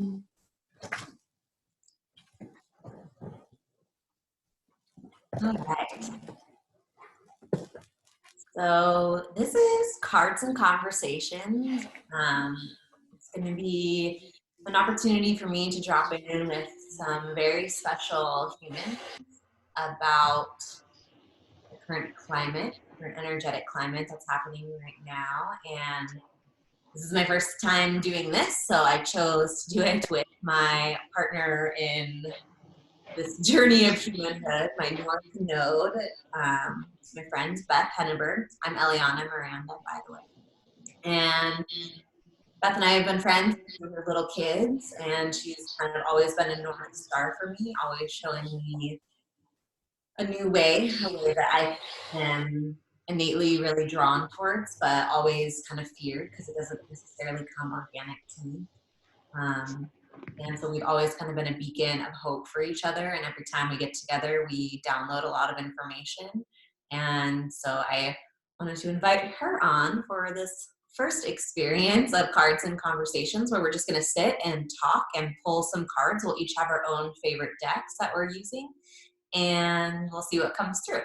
All right. So this is Cards and Conversations. It's going to be an opportunity for me to drop in with some very special humans about the current climate, current energetic climate that's happening right now. And this is my first time doing this, so I chose to do it with my partner in this journey of humanhood, my North Node, my friend Beth. I'm Eliana Miranda, by the way. And Beth and I have been friends since we were little kids, and she's kind of always been a North Star for me, always showing me a new way, a way that I am innately really drawn towards, but always kind of feared because it doesn't necessarily come organic to me. And so we've always kind of been a beacon of hope for each other. And every time we get together, we download a lot of information. And so I wanted to invite her on for this first experience of Cards and Conversations, where we're just going to sit and talk and pull some cards. We'll each have our own favorite decks that we're using, and we'll see what comes through.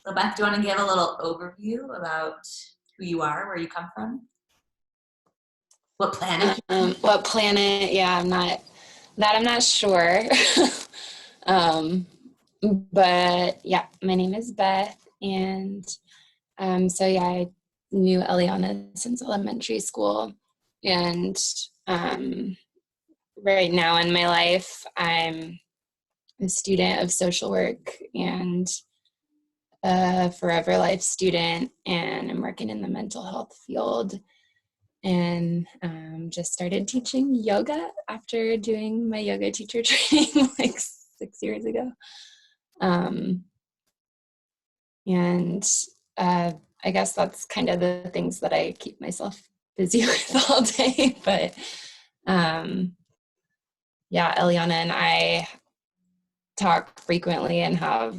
So Beth, do you want to give a little overview about who you are, where you come from? What planet? What planet? Yeah, I'm not sure. But yeah, my name is Beth, and so yeah, I knew Eliana since elementary school, and right now in my life, I'm a student of social work and a forever life student, and I'm working in the mental health field. And just started teaching yoga after doing my yoga teacher training like 6 years ago. And I guess that's kind of the things that I keep myself busy with all day. But yeah, Eliana and I talk frequently and have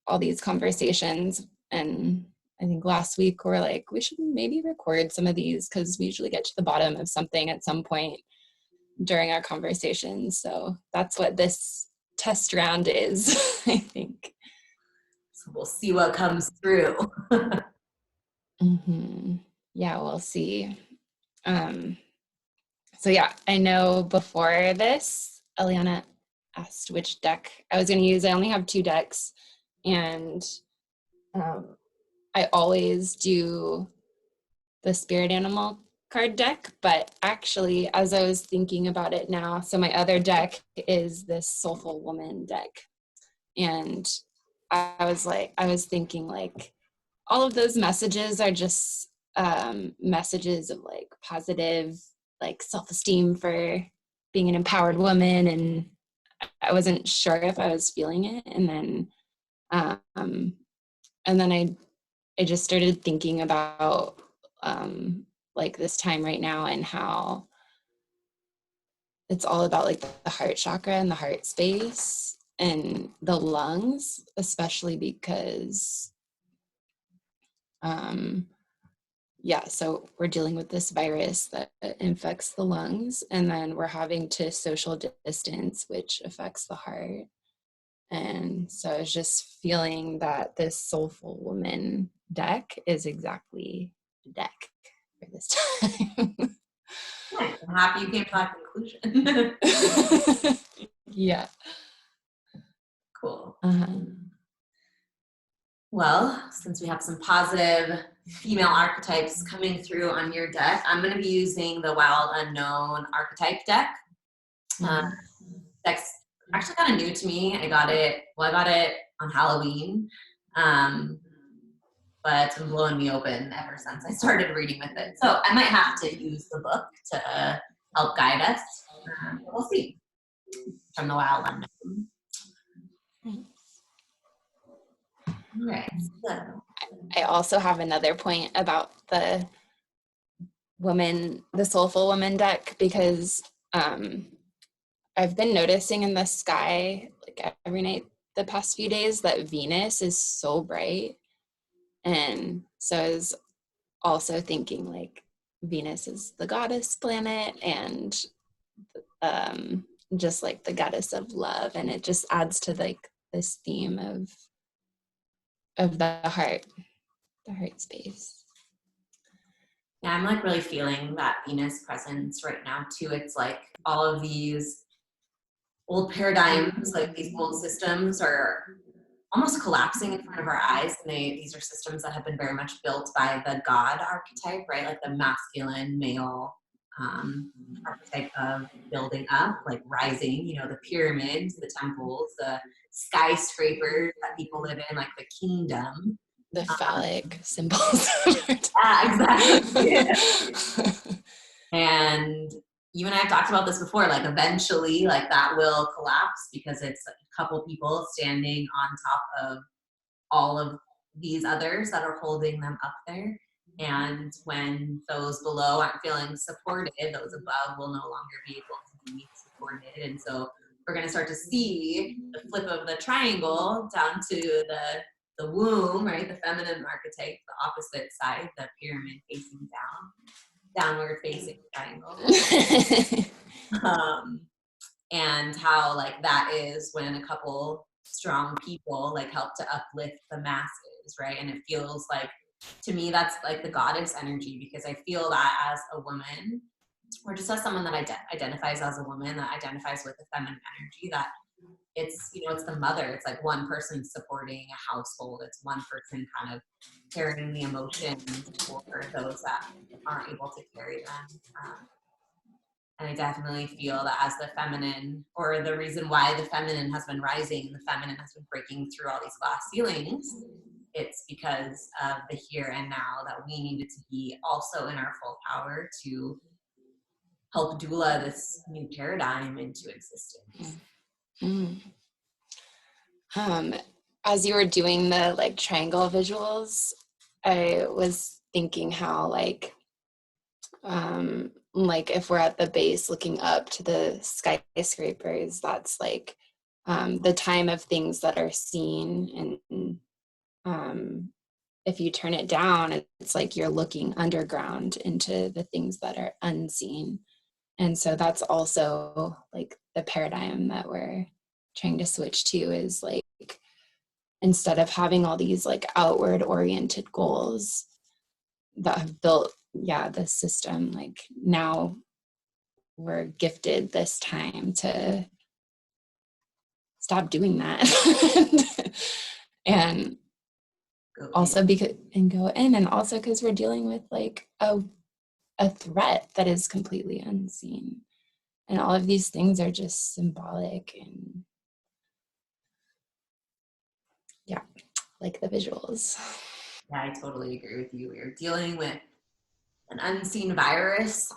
all these conversations. And I think last week we're like, we should maybe record some of these because we usually get to the bottom of something at some point during our conversations. So that's what this test round is, I think. So we'll see what comes through. Mm-hmm. Yeah, we'll see. So yeah, I know before this, Eliana asked which deck I was going to use. I only have 2 decks, and I always do the spirit animal card deck, but actually, as I was thinking about it now, so my other deck is this Soulful Woman deck. And I was thinking like all of those messages are just messages of like positive, like self-esteem for being an empowered woman. And I wasn't sure if I was feeling it. And then I just started thinking about like this time right now and how it's all about like the heart chakra and the heart space and the lungs, especially because so we're dealing with this virus that infects the lungs, and then we're having to social distance, which affects the heart. And so I was just feeling that this Soulful Woman deck is exactly the deck for this time. I'm happy you came to that conclusion. Yeah. Cool. Uh-huh. Well, since we have some positive female archetypes coming through on your deck, I'm going to be using the Wild Unknown archetype deck. Deck's actually kind of new to me. I got it on Halloween, but it's been blowing me open ever since I started reading with it. So I might have to use the book to help guide us. We'll see. From the Wild Unknown. All right. So. I also have another point about the Soulful Woman deck, because I've been noticing in the sky like every night the past few days that Venus is so bright. And so I was also thinking like Venus is the goddess planet, and just like the goddess of love, and it just adds to like this theme of the heart space. Yeah, I'm like really feeling that Venus presence right now too. It's like all of these old paradigms, like these old systems are almost collapsing in front of our eyes. And these are systems that have been very much built by the God archetype, right? Like the masculine male archetype of building up, like rising, you know, the pyramids, the temples, the skyscrapers that people live in, like the kingdom. The phallic symbols. Yeah, exactly. And you and I have talked about this before, like eventually like that will collapse because it's a couple people standing on top of all of these others that are holding them up there. And when those below aren't feeling supported, those above will no longer be able to be supported. And so we're going to start to see the flip of the triangle down to the womb, right? The feminine archetype, the opposite side, the pyramid facing down, downward facing triangle. And how like that is when a couple strong people like help to uplift the masses, right? And it feels like, to me, that's like the goddess energy, because I feel that as a woman, or just as someone that identifies as a woman, that identifies with the feminine energy, that it's, you know, it's the mother. It's like one person supporting a household. It's one person kind of carrying the emotions for those that aren't able to carry them. And I definitely feel that as the feminine, or the reason why the feminine has been rising, the feminine has been breaking through all these glass ceilings, it's because of the here and now, that we needed to be also in our full power to help doula this new paradigm into existence. Mm. As you were doing the like triangle visuals, I was thinking how like if we're at the base looking up to the skyscrapers, that's like the time of things that are seen, and if you turn it down, it's like you're looking underground into the things that are unseen. And so that's also like the paradigm that we're trying to switch to, is like, instead of having all these like outward oriented goals that have built the system, like now we're gifted this time to stop doing that. And also because, and go in, and also because we're dealing with like a threat that is completely unseen, and all of these things are just symbolic, and like the visuals. Yeah, I totally agree with you. We're dealing with an unseen virus.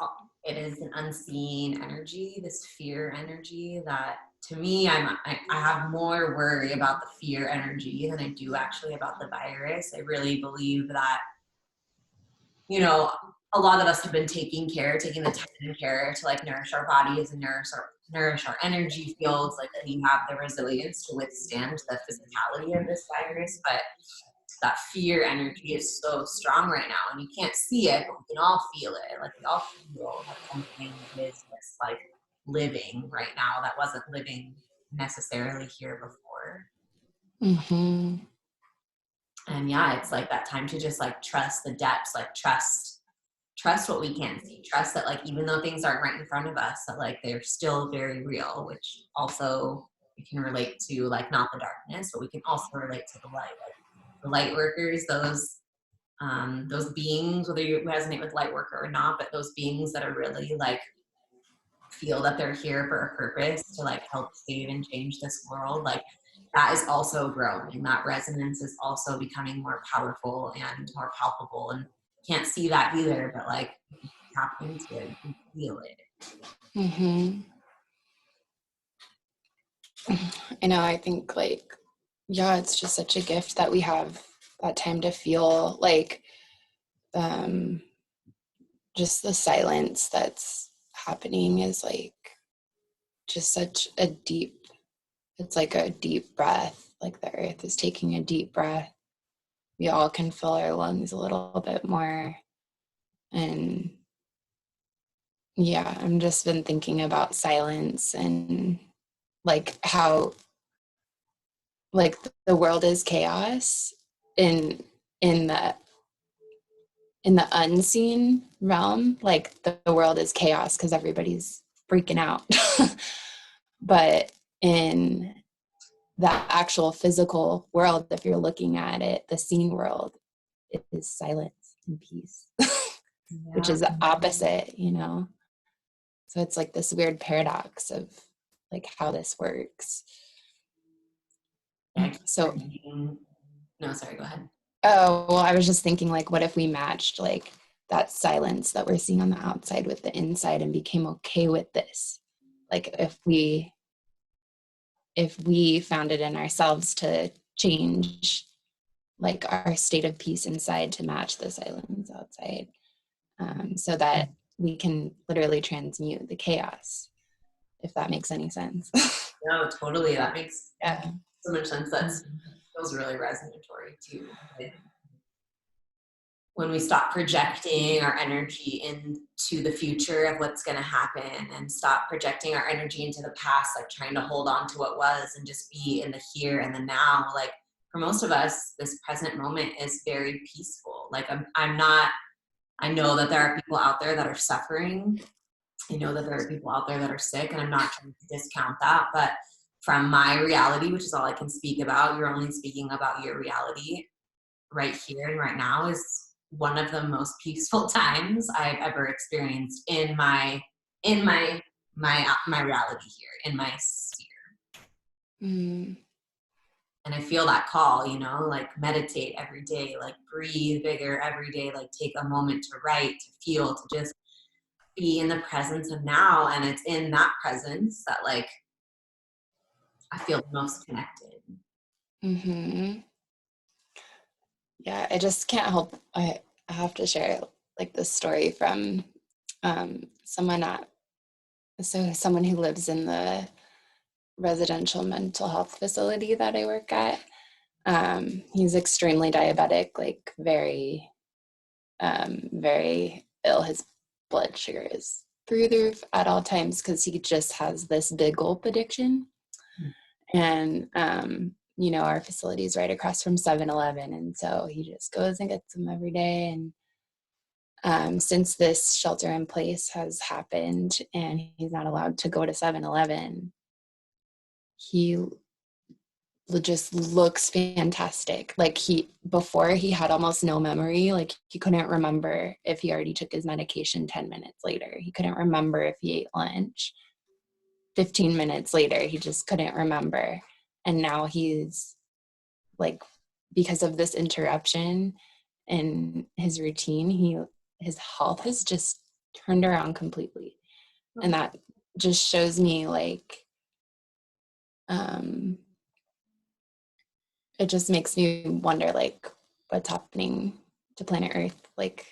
It is an unseen energy, this fear energy that, to me, I have more worry about the fear energy than I do actually about the virus. I really believe that, you know, a lot of us have been taking the time and care to like nourish our bodies and nourish our energy fields. Like we have the resilience to withstand the physicality of this virus, but that fear energy is so strong right now, and you can't see it, but we can all feel it. Like we all feel that something is just like living right now that wasn't living necessarily here before. Mm-hmm. And yeah, it's like that time to just like trust the depths, like trust what we can see, trust that like even though things aren't right in front of us, that like they're still very real, which also we can relate to, like not the darkness, but we can also relate to the light. Like the light workers, those beings, whether you resonate with light worker or not, but those beings that are really like feel that they're here for a purpose to like help save and change this world, like that is also growing. That resonance is also becoming more powerful and more palpable, and can't see that either, but like tap into it, you can feel it. Mm-hmm. I know, I think like, yeah, it's just such a gift that we have that time to feel like just the silence that's happening is like just such a deep, it's like a deep breath, like the earth is taking a deep breath. We all can fill our lungs a little bit more, and Yeah, I'm just been thinking about silence and like how like the world is chaos in in the in the unseen realm. Like the world is chaos because everybody's freaking out. But in the actual physical world, if you're looking at it, the seen world, it is silence and peace, which Yeah. is the opposite, you know? So it's like this weird paradox of like how this works. Yeah, I keep So, thinking, no, sorry, go ahead. oh, well, I was just thinking like, what if we matched like that silence that we're seeing on the outside with the inside and became okay with this? Like if we found it in ourselves to change like our state of peace inside to match the silence outside, so that we can literally transmute the chaos, if that makes any sense. No, totally. That makes Yeah. so much sense. That feels really resonatory too. Like when we stop projecting our energy into the future of what's going to happen and stop projecting our energy into the past, like trying to hold on to what was and just be in the here and the now. Like for most of us, this present moment is very peaceful. Like I'm not, I know that there are people out there that are suffering. I know that there are people out there that are sick, and I'm not trying to discount that. But from my reality, which is all I can speak about, you're only speaking about your reality right here and right now, is one of the most peaceful times I've ever experienced in my reality here, in my sphere. Mm. And I feel that call, like meditate every day, like breathe bigger every day, like take a moment to write, to feel, to just be in the presence of now. And it's in that presence that like I feel most connected. Hmm. Yeah, I just can't help. I have to share like this story from someone at someone who lives in the residential mental health facility that I work at. He's extremely diabetic, like very, very ill. His blood sugar is through the roof at all times because he just has this big gulp addiction. And our facility is right across from 7-Eleven, and so he just goes and gets them every day. And since this shelter in place has happened and he's not allowed to go to 7-Eleven, he just looks fantastic. Like before he had almost no memory. Like he couldn't remember if he already took his medication 10 minutes later. He couldn't remember if he ate lunch 15 minutes later. He just couldn't remember. And now he's like, because of this interruption in his routine, his health has just turned around completely. And that just shows me like, it just makes me wonder like what's happening to planet Earth, like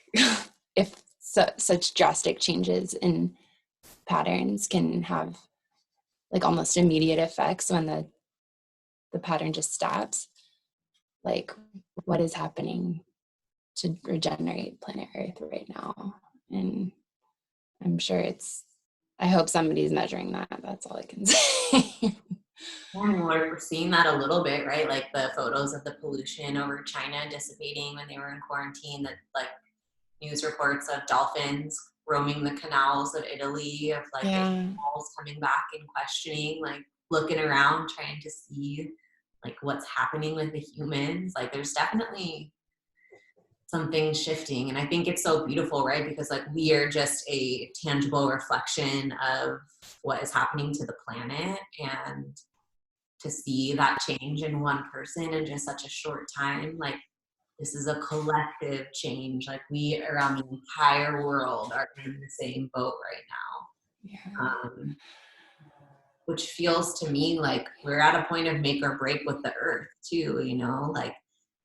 if such drastic changes in patterns can have like almost immediate effects when the pattern just stops. Like what is happening to regenerate planet Earth right now? And I'm sure I hope somebody's measuring that. That's all I can say. I mean, we're seeing that a little bit, right? Like the photos of the pollution over China dissipating when they were in quarantine, that like news reports of dolphins roaming the canals of Italy, of like the Yeah. animals coming back and questioning, like looking around, trying to see like what's happening with the humans. Like there's definitely something shifting. And I think it's so beautiful, right? Because like we are just a tangible reflection of what is happening to the planet. And to see that change in one person in just such a short time, like this is a collective change. Like we around the entire world are in the same boat right now. Yeah. Which feels to me like we're at a point of make or break with the earth too, like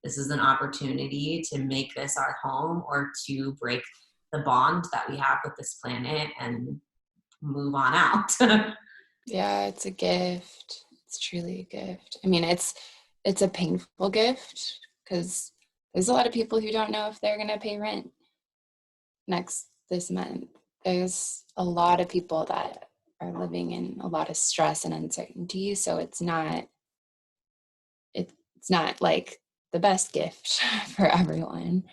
this is an opportunity to make this our home or to break the bond that we have with this planet and move on out. Yeah, it's a gift. It's truly a gift. I mean, it's a painful gift because there's a lot of people who don't know if they're going to pay rent this month. there's a lot of people that are living in a lot of stress and uncertainty. So it's not like the best gift for everyone,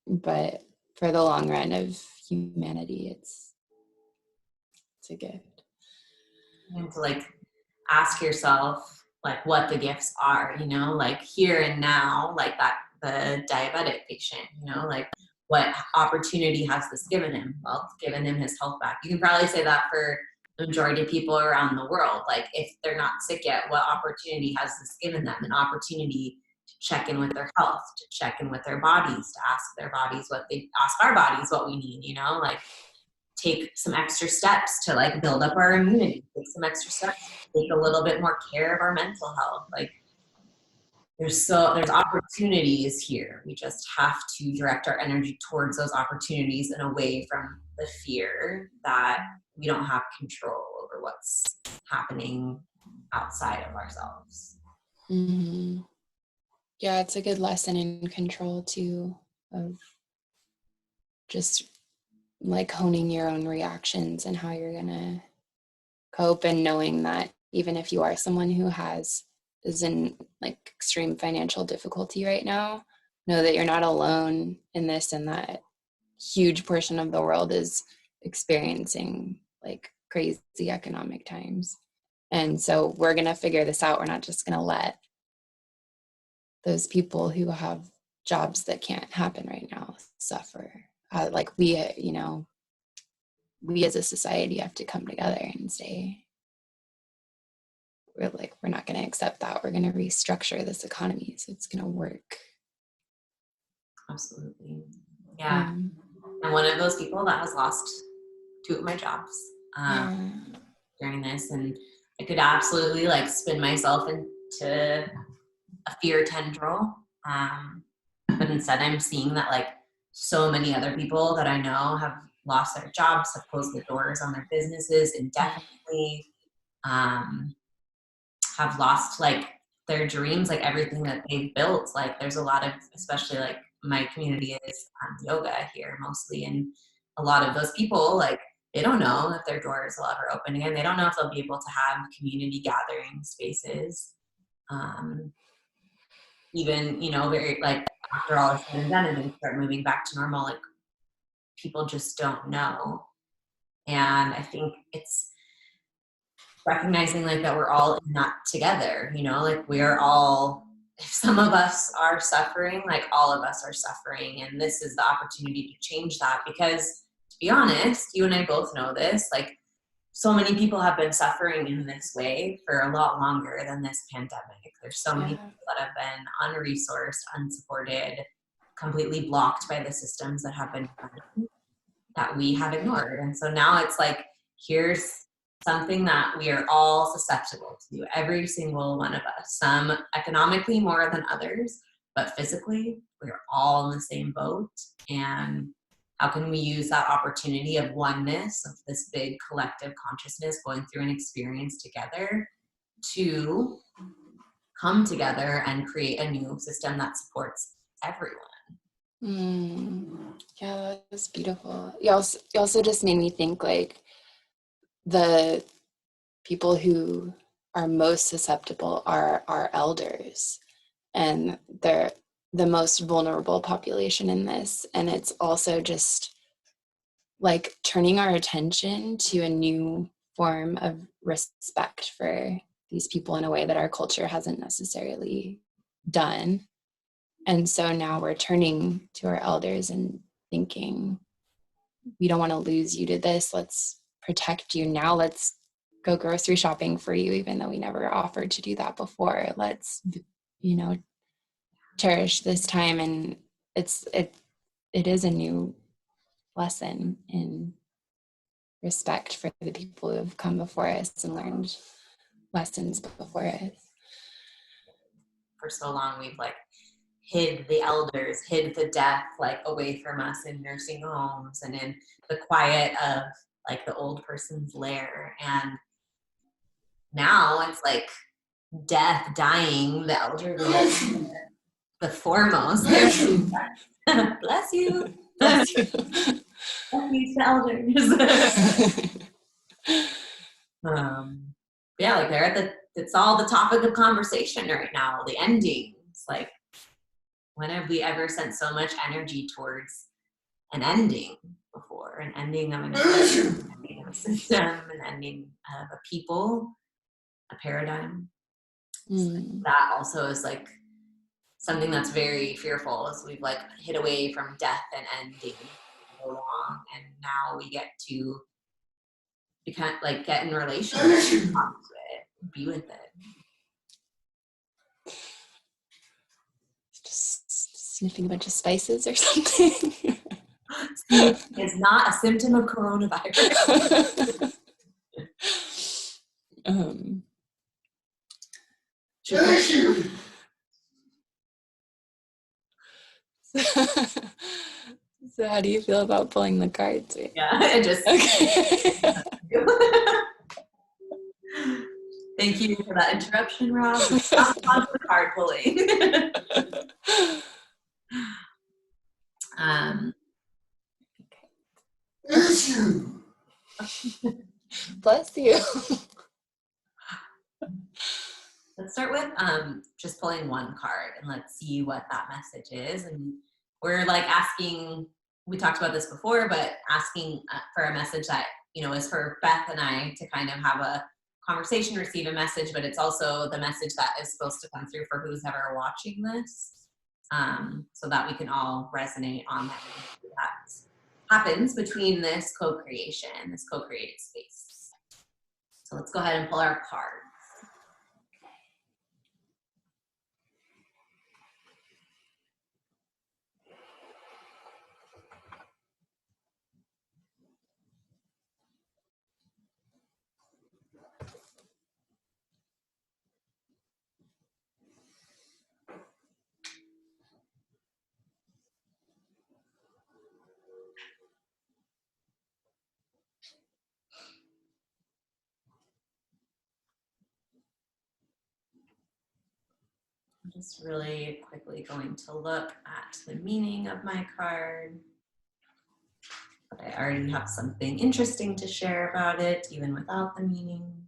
but for the long run of humanity, it's a gift. And to like ask yourself like what the gifts are, you know, like here and now, like that the diabetic patient, you know, like what opportunity has this given him? Well, it's given him his health back. You can probably say that for the majority of people around the world. Like if they're not sick yet, what opportunity has this given them? An opportunity to check in with their health, to check in with their bodies, to ask their bodies what they ask our bodies what we need, you know, like take some extra steps to like build up our immunity, take some extra steps, take a little bit more care of our mental health. Like there's opportunities here. We just have to direct our energy towards those opportunities and away from the fear that we don't have control over what's happening outside of ourselves. Mm-hmm. Yeah, it's a good lesson in control too, of just like honing your own reactions and how you're gonna cope, and knowing that even if you are someone who is in like extreme financial difficulty right now, know that you're not alone in this, and that huge portion of the world is experiencing like crazy economic times. And so we're going to figure this out. We're not just going to let those people who have jobs that can't happen right now suffer. Like we as a society have to come together and say, we're not going to accept that. We're going to restructure this economy so it's going to work. Absolutely. Yeah. I'm one of those people that has lost 2 of my jobs during this, and I could absolutely like spin myself into a fear tendril. But instead I'm seeing that like so many other people that I know have lost their jobs, have closed the doors on their businesses indefinitely, have lost like their dreams, like everything that they've built. Like there's a lot of, especially like my community is yoga here mostly, and a lot of those people, like they don't know if their doors will ever open again. They don't know if they'll be able to have community gathering spaces. Even, you know, very like after all is said and done and then start moving back to normal, like people just don't know. And I think it's recognizing like that we're all in that together, you know, like we're all, if some of us are suffering, like all of us are suffering. And this is the opportunity to change that, because to be honest, you and I both know this, like so many people have been suffering in this way for a lot longer than this pandemic. There's so many people that have been unresourced, unsupported, completely blocked by the systems that have been running that we have ignored. And so now it's like, here's something that we are all susceptible to, every single one of us, some economically more than others, but physically we're all in the same boat. And how can we use that opportunity of oneness, of this big collective consciousness going through an experience together, to come together and create a new system that supports everyone? Yeah, that's beautiful. You also just made me think like the people who are most susceptible are our elders, and they're the most vulnerable population in this. And it's also just like turning our attention to a new form of respect for these people in a way that our culture hasn't necessarily done. And so now we're turning to our elders and thinking, we don't want to lose you to this. Let's protect you now. Let's go grocery shopping for you, even though we never offered to do that before. Let's, cherish this time. And it is a new lesson in respect for the people who have come before us and learned lessons before us. For so long we've like hid the elders, hid the death like away from us in nursing homes and in the quiet of like the old person's lair. And now it's like death, dying, the elderly, the foremost. Bless you. Bless you. Refuge to elders. Yeah, like they're at it's all the topic of conversation right now, the endings. Like, when have we ever sent so much energy towards an ending before? An ending of an ending of a system, an ending of a people, a paradigm. So that also is like something that's very fearful, as we've like hid away from death and ending so long, and now we get to become like get in relationship with it, be with it. Just sniffing a bunch of spices or something. It's not a symptom of coronavirus. So how do you feel about pulling the cards? Yeah, I just Okay. Thank you for that interruption, Rob. On to the card pulling. Bless you. Let's start with just pulling one card, and let's see what that message is. And we're like asking, we talked about this before, but asking for a message that, is for Beth and I to kind of have a conversation, receive a message, but it's also the message that is supposed to come through for who's ever watching this, so that we can all resonate on that happens between this co-creation, this co-created space. So let's go ahead and pull our card. I'm just really quickly going to look at the meaning of my card. But I already have something interesting to share about it, even without the meaning.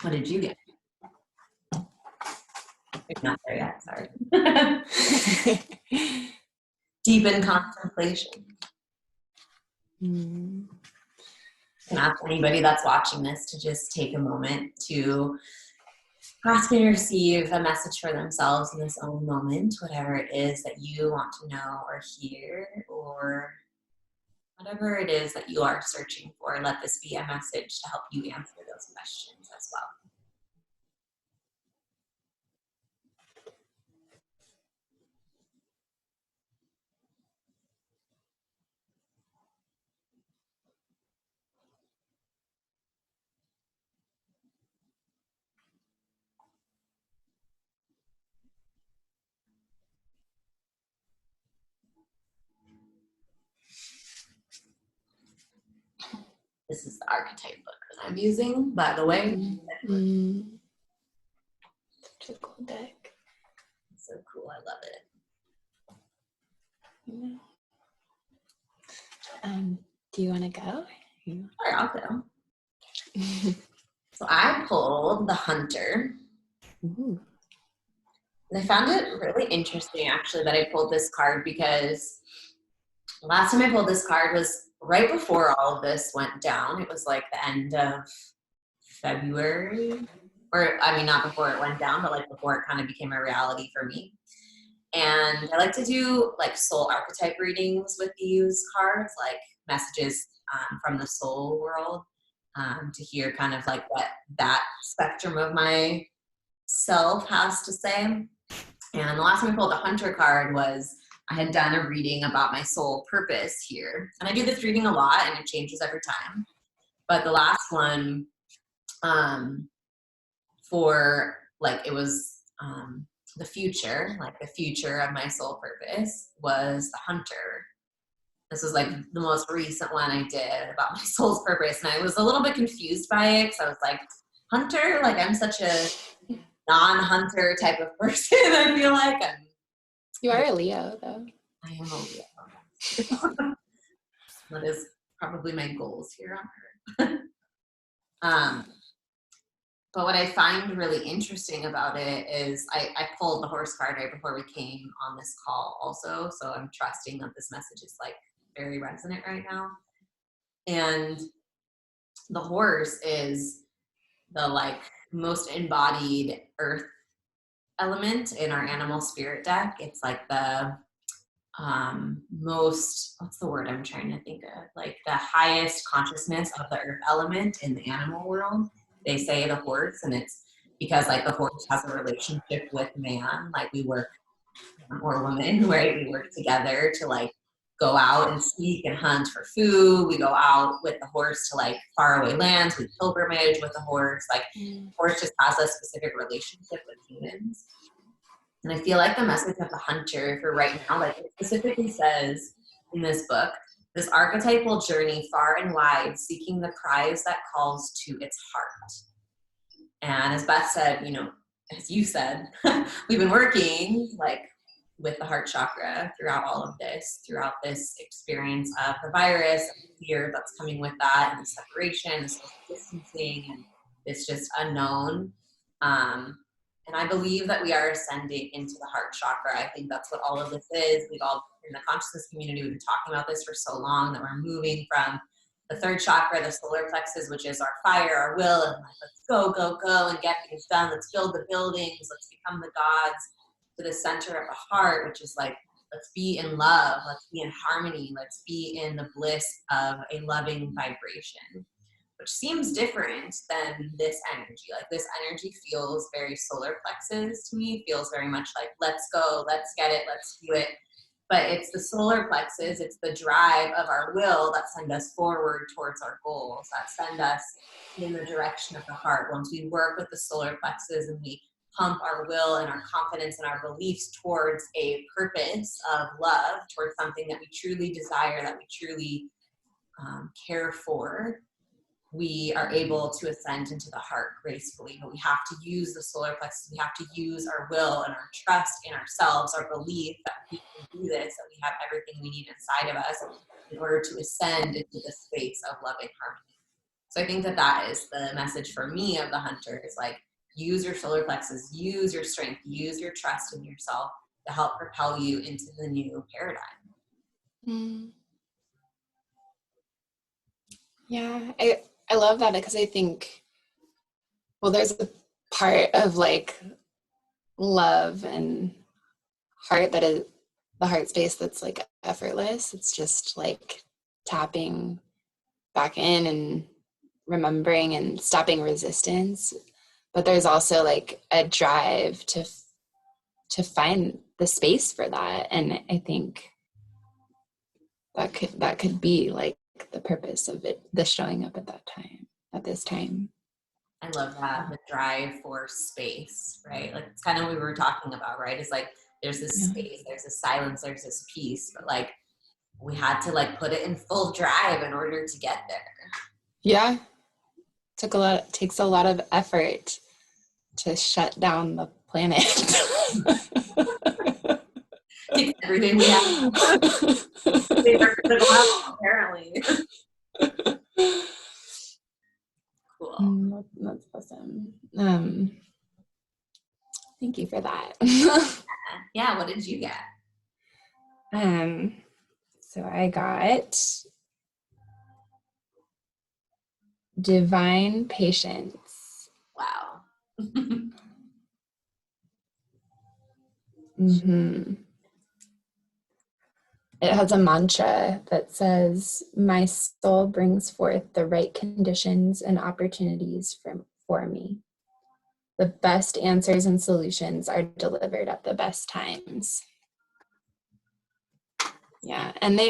What did you get? You're not there yet, sorry. Deep in contemplation. I can ask anybody that's watching this to just take a moment to ask and receive a message for themselves in this own moment, whatever it is that you want to know or hear, or whatever it is that you are searching for. Let this be a message to help you answer those questions as well. This is the archetype book that I'm using, by the way. Such a cool deck. It's so cool, I love it. Do you want to go? Sure, I'll go. So I pulled the Hunter. And I found it really interesting, actually, that I pulled this card, because last time I pulled this card was right before all of this went down. It was like the end of February, or I mean, not before it went down, but like before it kind of became a reality for me. And I like to do like soul archetype readings with these cards, like messages from the soul world, to hear kind of like what that spectrum of my self has to say. And the last time I pulled the Hunter card was I had done a reading about my soul purpose here. And I do this reading a lot, and it changes every time. But the last one, for like, it was the future, like the future of my soul purpose was the Hunter. This was like the most recent one I did about my soul's purpose. And I was a little bit confused by it because I was like, hunter? Like I'm such a non-hunter type of person. I feel like You are a Leo, though. I am a Leo. That is probably my goals here on Earth. But what I find really interesting about it is I pulled the horse card right before we came on this call also. So I'm trusting that this message is like very resonant right now. And the horse is the like most embodied earth element in our animal spirit deck. It's like the most, what's the word I'm trying to think of? Like the highest consciousness of the earth element in the animal world. They say the horse, and it's because like the horse has a relationship with man, like we work, or women, right? We work together to like go out and seek and hunt for food. We go out with the horse to like faraway lands. We pilgrimage with the horse. Like the horse just has a specific relationship with humans. And I feel like the message of the hunter for right now, like it specifically says in this book, this archetypal journey far and wide, seeking the prize that calls to its heart. And as Beth said, you know, as you said, we've been working like with the heart chakra throughout all of this, throughout this experience of the virus, and the fear that's coming with that, and the separation, the social distancing, and this just unknown. And I believe that we are ascending into the heart chakra. I think that's what all of this is. We've all, in the consciousness community, we've been talking about this for so long that we're moving from the third chakra, the solar plexus, which is our fire, our will, and like, let's go, go, go, and get things done. Let's build the buildings. Let's become the gods. To the center of the heart, which is like, let's be in love. Let's be in harmony. Let's be in the bliss of a loving vibration, which seems different than this energy. Like this energy feels very solar plexus to me, feels very much like, let's go, let's get it, let's do it. But it's the solar plexus, it's the drive of our will that send us forward towards our goals, that send us in the direction of the heart. Once we work with the solar plexus and we pump our will and our confidence and our beliefs towards a purpose of love, towards something that we truly desire, that we truly care for, we are able to ascend into the heart gracefully. But we have to use the solar plexus. We have to use our will and our trust in ourselves, our belief that we can do this, that we have everything we need inside of us in order to ascend into the space of loving harmony. So I think that that is the message for me of the hunter, is like, use your solar plexus, use your strength, use your trust in yourself to help propel you into the new paradigm. Yeah, I love that, because I think, well, there's a part of like love and heart that is the heart space that's like effortless. It's just like tapping back in and remembering and stopping resistance. But there's also like a drive to find the space for that. And I think that could be like the purpose of it, the showing up at that time, at this time. I love that, the drive for space, right? Like it's kind of what we were talking about, right? It's like there's this space, there's this silence, there's this peace, but like we had to like put it in full drive in order to get there. Yeah. Takes a lot of effort to shut down the planet. Takes everything we have. Apparently. Cool. That's awesome. Thank you for that. Yeah, what did you get? So I got divine patience. Wow. It has a mantra that says, "My soul brings forth the right conditions and opportunities for me. The best answers and solutions are delivered at the best times." Yeah, and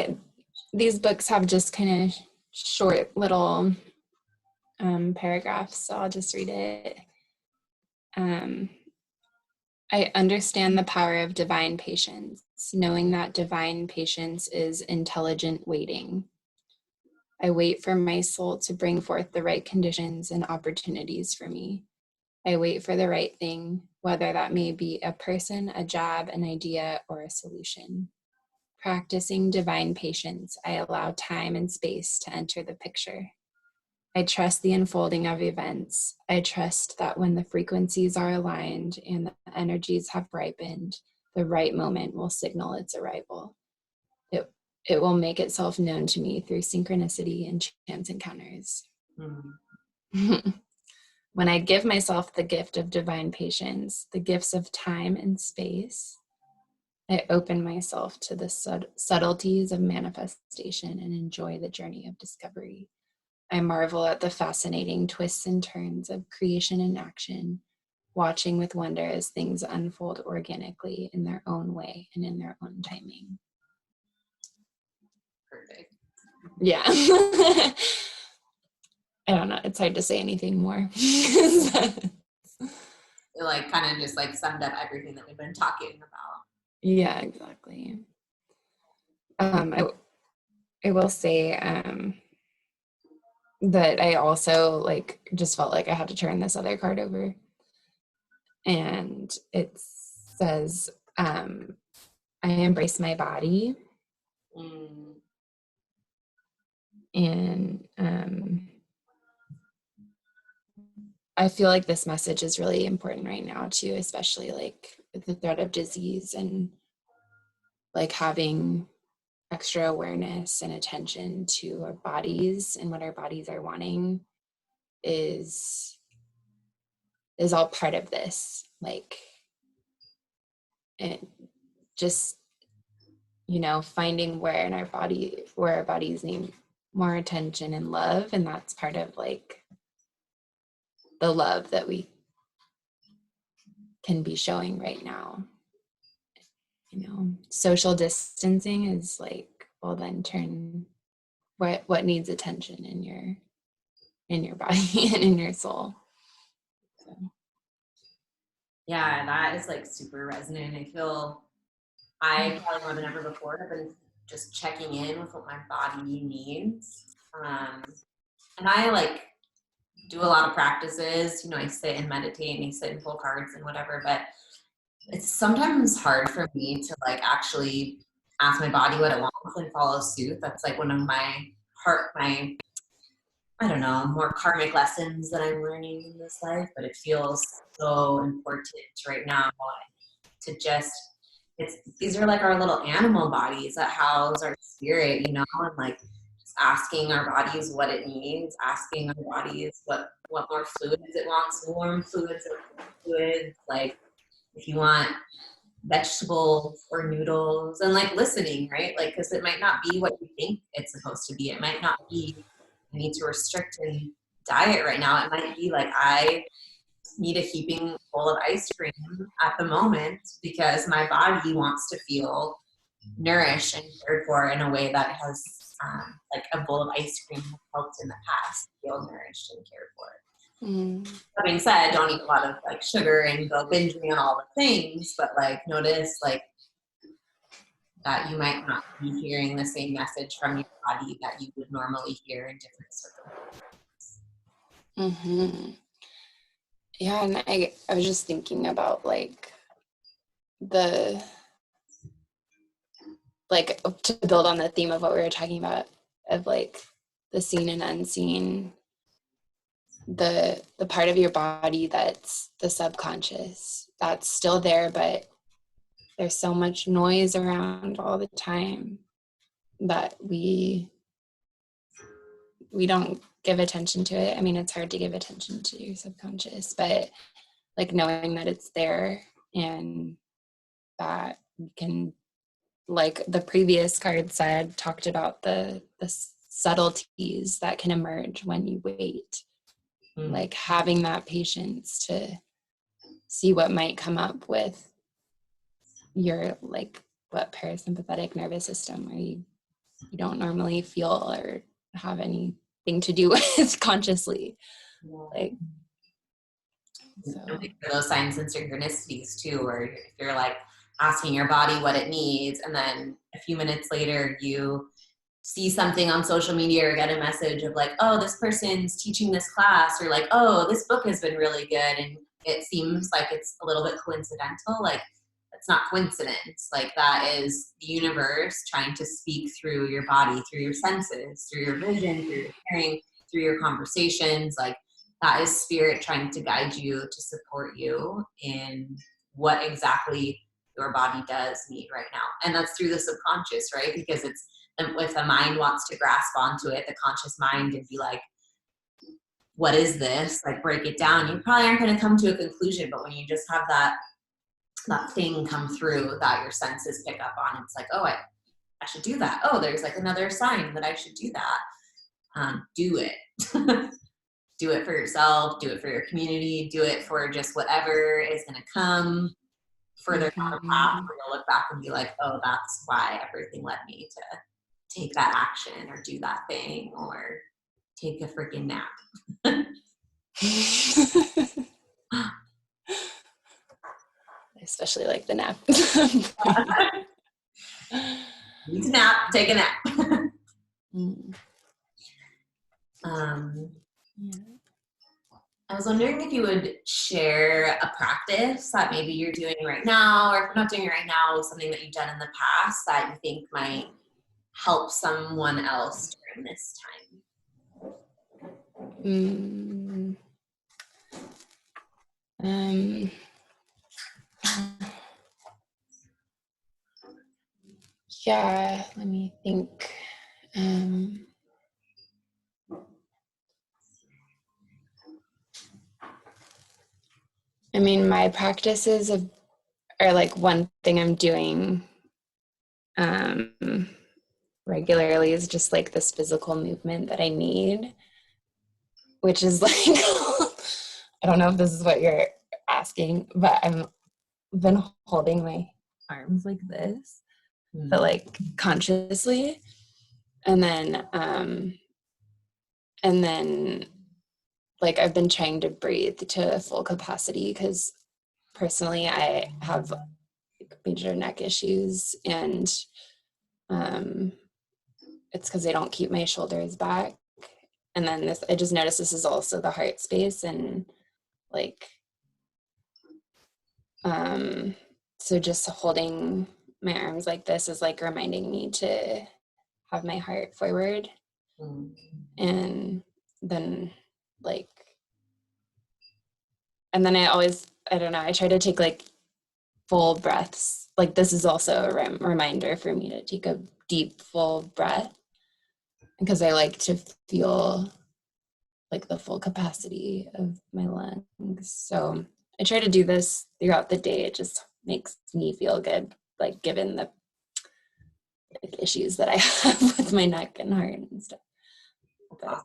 these books have just kind of short little paragraphs, so I'll just read it. I understand the power of divine patience, knowing that divine patience is intelligent waiting. I wait for my soul to bring forth the right conditions and opportunities for me. I wait for the right thing, whether that may be a person, a job, an idea, or a solution. Practicing divine patience, I allow time and space to enter the picture. I trust the unfolding of events. I trust that when the frequencies are aligned and the energies have ripened, the right moment will signal its arrival. It will make itself known to me through synchronicity and chance encounters. Mm. When I give myself the gift of divine patience, the gifts of time and space, I open myself to the subtleties of manifestation and enjoy the journey of discovery. I marvel at the fascinating twists and turns of creation and action, watching with wonder as things unfold organically in their own way and in their own timing. Perfect. Yeah. I don't know. It's hard to say anything more. It like kind of just like summed up everything that we've been talking about. Yeah, exactly. I will say that I also like just felt like I had to turn this other card over, and it says, I embrace my body. Mm. And I feel like this message is really important right now too, especially like with the threat of disease, and like having extra awareness and attention to our bodies and what our bodies are wanting is all part of this. Like, and just, you know, finding where our bodies need more attention and love, and that's part of like the love that we can be showing right now. You know, social distancing is like, well, then turn what needs attention in your body and in your soul. So. Yeah, that is like super resonant. I feel I probably more than ever before have been just checking in with what my body needs. And I like do a lot of practices. You know, I sit and meditate and I sit and pull cards and whatever, but it's sometimes hard for me to like actually ask my body what it wants and follow suit. That's like one of my I don't know, more karmic lessons that I'm learning in this life, but it feels so important right now to just these are like our little animal bodies that house our spirit, you know, and like just asking our bodies what it needs, asking our bodies what more fluids it wants, warm fluids or cold fluids, like if you want vegetables or noodles, and like listening, right? Like, because it might not be what you think it's supposed to be. It might not be I need to restrict in diet right now. It might be like I need a heaping bowl of ice cream at the moment because my body wants to feel nourished and cared for in a way that has like a bowl of ice cream has helped in the past feel nourished and cared for. That being said, don't eat a lot of like sugar and go binging on all the things, but like notice like that you might not be hearing the same message from your body that you would normally hear in different circumstances. Mm-hmm. Yeah, and I was just thinking about like the like to build on the theme of what we were talking about of like the seen and unseen, the part of your body that's the subconscious that's still there, but there's so much noise around all the time that we don't give attention to it. I mean, it's hard to give attention to your subconscious, but like knowing that it's there and that we can, like the previous card said, talked about the subtleties that can emerge when you wait. Like having that patience to see what might come up with your like what parasympathetic nervous system where you don't normally feel or have anything to do with consciously. Like So And look for those signs and synchronicities too, where if you're like asking your body what it needs, and then a few minutes later you see something on social media or get a message of like, oh, this person's teaching this class, or like, oh, this book has been really good, and it seems like it's a little bit coincidental. Like, it's not coincidence. Like, that is the universe trying to speak through your body, through your senses, through your vision, through your hearing, through your conversations. Like, that is spirit trying to guide you, to support you in what exactly your body does need right now. And that's through the subconscious, right? Because it's, if the mind wants to grasp onto it, the conscious mind, and be like, what is this? Like, break it down. You probably aren't going to come to a conclusion, but when you just have that thing come through that your senses pick up on, it's like, oh, I should do that. Oh, there's like another sign that I should do that. Do it. Do it for yourself. Do it for your community. Do it for just whatever is going to come further down the path, where you'll look back and be like, oh, that's why everything led me to take that action or do that thing or take a freaking nap. especially like the nap. Need to nap, take a nap. Yeah. I was wondering if you would share a practice that maybe you're doing right now, or if you're not doing it right now, something that you've done in the past that you think might help someone else during this time. Yeah, let me think. I mean, my practices are like one thing I'm doing regularly is just like this physical movement that I need, which is like, I don't know if this is what you're asking, but I've been holding my arms like this, but like consciously. And then like I've been trying to breathe to full capacity, because personally I have major neck issues, and it's because I don't keep my shoulders back. And then this, I just noticed this is also the heart space, and like so just holding my arms like this is like reminding me to have my heart forward. And then like, and then I don't know, I try to take like full breaths. Like, this is also a reminder for me to take a deep full breath, because I like to feel like the full capacity of my lungs. So I try to do this throughout the day. It just makes me feel good, like given the issues that I have with my neck and heart and stuff. But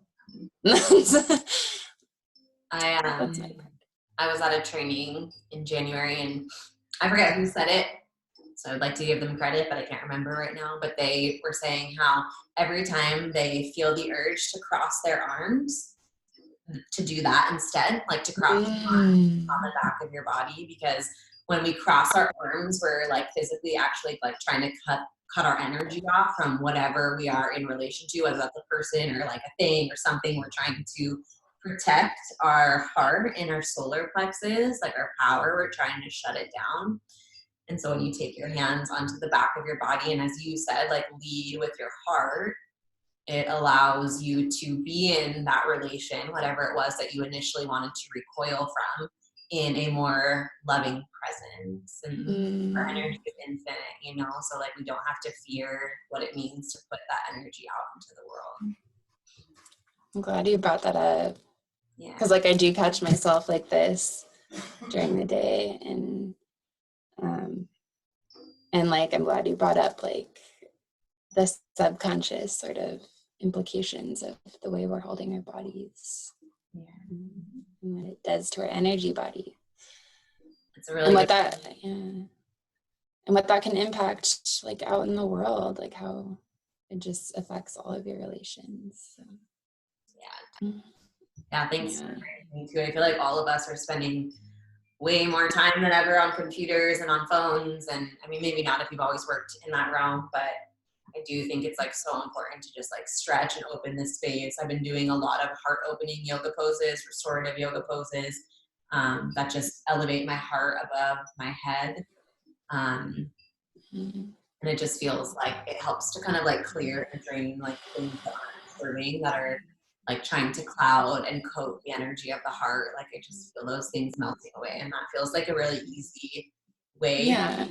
I was at a training in January, and I forget who said it, so I'd like to give them credit, but I can't remember right now. But they were saying how every time they feel the urge to cross their arms, to do that instead, like to cross the arms on the back of your body, because when we cross our arms, we're like physically actually like trying to cut our energy off from whatever we are in relation to, whether that's a person or like a thing or something. We're trying to protect our heart and our solar plexus, like our power. We're trying to shut it down. And so when you take your hands onto the back of your body, and as you said, like lead with your heart, it allows you to be in that relation, whatever it was that you initially wanted to recoil from, in a more loving presence. And our energy is infinite, you know, so like we don't have to fear what it means to put that energy out into the world. I'm glad you brought that up. Yeah. Because like I do catch myself like this during the day, and like I'm glad you brought up like the subconscious sort of implications of the way we're holding our bodies. Yeah. And what it does to our energy body. It's a really and what that can impact like out in the world, like how it just affects all of your relations. So. Yeah. Yeah, thanks for Yeah. sharing me too. I feel like all of us are spending way more time than ever on computers and on phones. And I mean, maybe not if you've always worked in that realm, but I do think it's like so important to just like stretch and open this space. I've been doing a lot of heart opening yoga poses, restorative yoga poses, that just elevate my heart above my head. Mhm. And it just feels like it helps to kind of like clear and drain like things that aren't serving, that are like trying to cloud and coat the energy of the heart. Like I just feel those things melting away, and that feels like a really easy way of Yeah.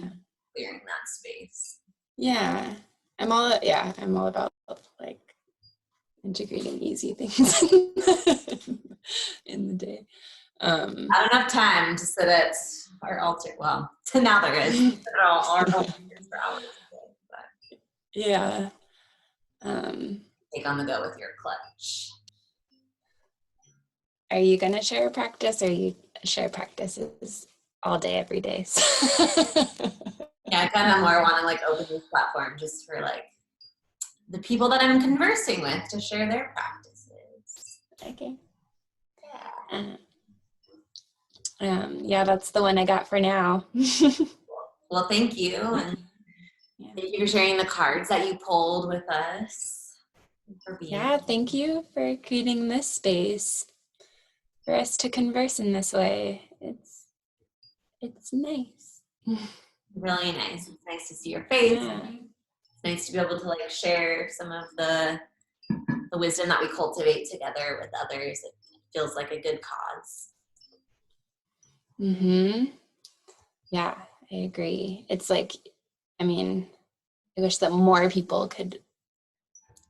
clearing that space. Yeah. I'm all about like integrating easy things in the day. Not enough time to sit at our altar. Well, now there is. Our altars for hours a day, but Yeah. Um, take on the go with your clutch. are you gonna share a practice, or you share practices all day, every day? Yeah, I kind of more want to like open this platform just for like the people that I'm conversing with to share their practices. Okay. Yeah, that's the one I got for now. Well, thank you. And thank you for sharing the cards that you pulled with us. For being Yeah, thank you for creating this space for us to converse in this way. It's nice. really nice. It's nice to see your face. Yeah. It's nice to be able to like share some of the wisdom that we cultivate together with others. It feels like a good cause. Yeah, I agree. It's like, I mean, I wish that more people could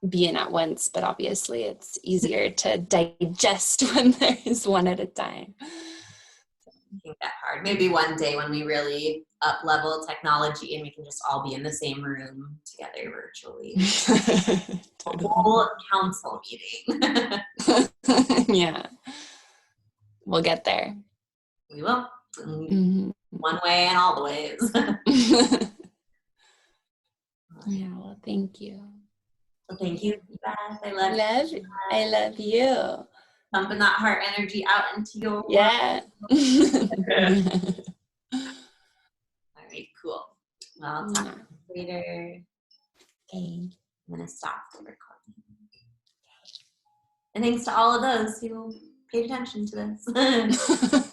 be in at once, but obviously it's easier to digest when there is one at a time. Making that hard. Maybe one day when we really up level technology and we can just all be in the same room together virtually. A whole council meeting. Yeah, we'll get there. We will. One way and all the ways. Yeah, well, thank you. Well, thank you, Beth. I love you. Pumping that heart energy out into your Yeah. All right, cool. Well, I'll talk to you later. Okay. I'm going to stop the recording. And thanks to all of those who paid attention to this.